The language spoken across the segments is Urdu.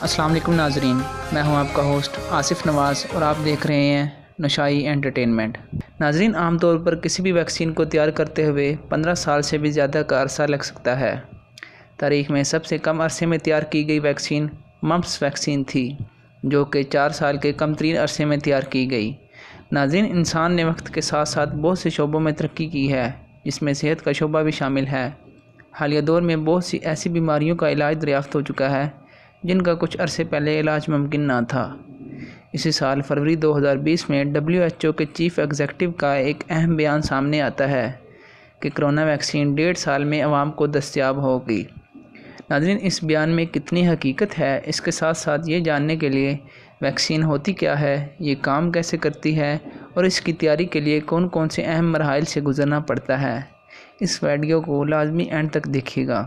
السلام علیکم ناظرین، میں ہوں آپ کا ہوسٹ آصف نواز اور آپ دیکھ رہے ہیں نشائی انٹرٹینمنٹ۔ ناظرین، عام طور پر کسی بھی ویکسین کو تیار کرتے ہوئے 15 سال سے بھی زیادہ کا عرصہ لگ سکتا ہے۔ تاریخ میں سب سے کم عرصے میں تیار کی گئی ویکسین ممپس ویکسین تھی، جو کہ 4 سال کے کم ترین عرصے میں تیار کی گئی۔ ناظرین، انسان نے وقت کے ساتھ ساتھ بہت سے شعبوں میں ترقی کی ہے، جس میں صحت کا شعبہ بھی شامل ہے۔ حالیہ دور میں بہت سی ایسی بیماریوں کا علاج دریافت ہو چکا ہے جن کا کچھ عرصے پہلے علاج ممکن نہ تھا۔ اسی سال فروری 2020 میں WHO کے چیف ایگزیکٹو کا ایک اہم بیان سامنے آتا ہے کہ کرونا ویکسین 1.5 سال میں عوام کو دستیاب ہوگی۔ ناظرین، اس بیان میں کتنی حقیقت ہے، اس کے ساتھ ساتھ یہ جاننے کے لیے ویکسین ہوتی کیا ہے، یہ کام کیسے کرتی ہے اور اس کی تیاری کے لیے کون کون سے اہم مراحل سے گزرنا پڑتا ہے، اس ویڈیو کو لازمی اینڈ تک دیکھیے گا۔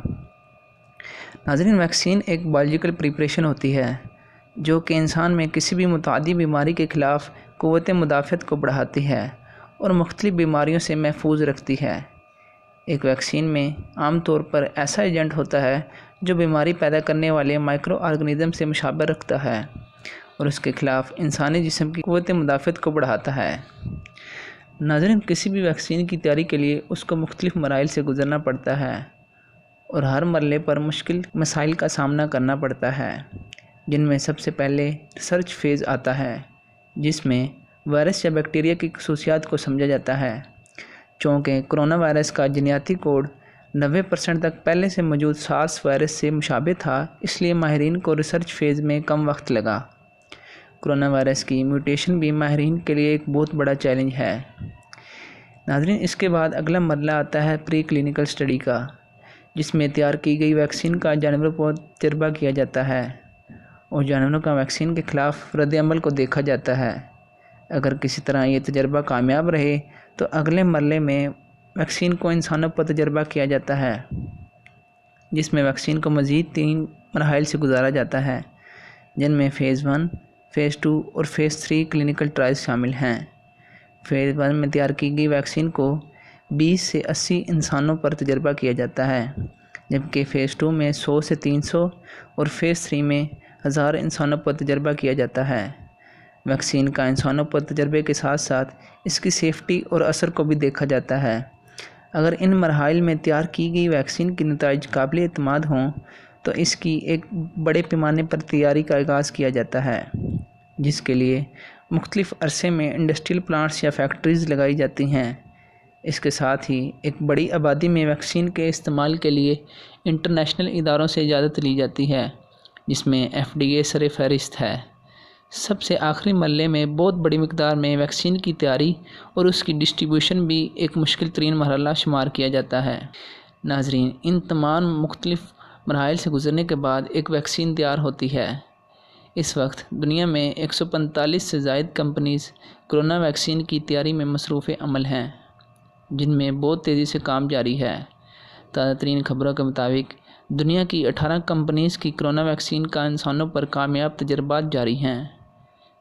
ناظرین، ویکسین ایک بایولوجیکل پریپریشن ہوتی ہے جو کہ انسان میں کسی بھی متعدی بیماری کے خلاف قوت مدافعت کو بڑھاتی ہے اور مختلف بیماریوں سے محفوظ رکھتی ہے۔ ایک ویکسین میں عام طور پر ایسا ایجنٹ ہوتا ہے جو بیماری پیدا کرنے والے مائکرو آرگنزم سے مشابہت رکھتا ہے اور اس کے خلاف انسانی جسم کی قوت مدافعت کو بڑھاتا ہے۔ ناظرین، کسی بھی ویکسین کی تیاری کے لیے اس کو مختلف مراحل سے گزرنا پڑتا ہے اور ہر مرحلے پر مشکل مسائل کا سامنا کرنا پڑتا ہے، جن میں سب سے پہلے ریسرچ فیز آتا ہے، جس میں وائرس یا بیکٹیریا کی خصوصیات کو سمجھا جاتا ہے۔ چونکہ کرونا وائرس کا جینیاتی کوڈ 90% تک پہلے سے موجود سارس وائرس سے مشابہ تھا، اس لیے ماہرین کو ریسرچ فیز میں کم وقت لگا۔ کرونا وائرس کی میوٹیشن بھی ماہرین کے لیے ایک بہت بڑا چیلنج ہے۔ ناظرین، اس کے بعد اگلا مرحلہ آتا ہے پری کلینکل سٹڈی کا، جس میں تیار کی گئی ویکسین کا جانوروں پر تجربہ کیا جاتا ہے اور جانوروں کا ویکسین کے خلاف رد عمل کو دیکھا جاتا ہے۔ اگر کسی طرح یہ تجربہ کامیاب رہے تو اگلے مرحلے میں ویکسین کو انسانوں پر تجربہ کیا جاتا ہے، جس میں ویکسین کو مزید 3 مراحل سے گزارا جاتا ہے، جن میں فیز 1، فیز 2 اور فیز 3 کلینکل ٹرائلز شامل ہیں۔ فیز 1 میں تیار کی گئی ویکسین کو 20 سے 80 انسانوں پر تجربہ کیا جاتا ہے، جبکہ فیز 2 میں 100 سے 300 اور فیز 3 میں 1000 انسانوں پر تجربہ کیا جاتا ہے۔ ویکسین کا انسانوں پر تجربے کے ساتھ ساتھ اس کی سیفٹی اور اثر کو بھی دیکھا جاتا ہے۔ اگر ان مراحل میں تیار کی گئی ویکسین کے نتائج قابل اعتماد ہوں تو اس کی ایک بڑے پیمانے پر تیاری کا آغاز کیا جاتا ہے، جس کے لیے مختلف عرصے میں انڈسٹریل پلانٹس یا فیکٹریز لگائی جاتی ہیں۔ اس کے ساتھ ہی ایک بڑی آبادی میں ویکسین کے استعمال کے لیے انٹرنیشنل اداروں سے اجازت لی جاتی ہے، جس میں FDA سر فہرست ہے۔ سب سے آخری مرحلے میں بہت بڑی مقدار میں ویکسین کی تیاری اور اس کی ڈسٹریبیوشن بھی ایک مشکل ترین مرحلہ شمار کیا جاتا ہے۔ ناظرین، ان تمام مختلف مراحل سے گزرنے کے بعد ایک ویکسین تیار ہوتی ہے۔ اس وقت دنیا میں 145 سے زائد کمپنیز کرونا ویکسین کی تیاری میں مصروف عمل ہیں، جن میں بہت تیزی سے کام جاری ہے۔ تازہ ترین خبروں کے مطابق دنیا کی 18 کمپنیز کی کرونا ویکسین کا انسانوں پر کامیاب تجربات جاری ہیں،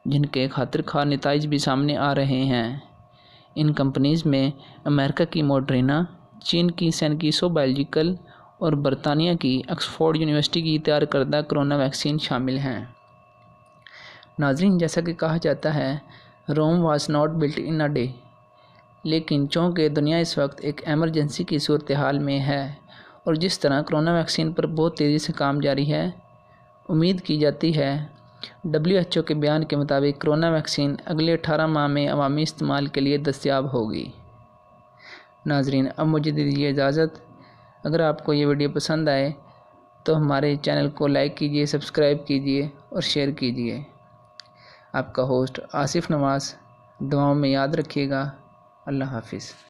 جن کے خاطر خواہ نتائج بھی سامنے آ رہے ہیں۔ ان کمپنیز میں امریکہ کی موڈرنا، چین کی سینکیسو بایولوجیکل اور برطانیہ کی آکسفورڈ یونیورسٹی کی تیار کردہ کرونا ویکسین شامل ہیں۔ ناظرین، جیسا کہ کہا جاتا ہے، Rome was not built in a day, لیکن چونکہ دنیا اس وقت ایک ایمرجنسی کی صورتحال میں ہے اور جس طرح کرونا ویکسین پر بہت تیزی سے کام جاری ہے، امید کی جاتی ہے WHO کے بیان کے مطابق کرونا ویکسین اگلے 18 ماہ میں عوامی استعمال کے لیے دستیاب ہوگی۔ ناظرین، اب مجھے دیجیے اجازت۔ اگر آپ کو یہ ویڈیو پسند آئے تو ہمارے چینل کو لائک کیجیے، سبسکرائب کیجیے اور شیئر کیجیے۔ آپ کا ہوسٹ آصف نواز، دعاؤں میں یاد رکھیے گا۔ اللہ حافظ۔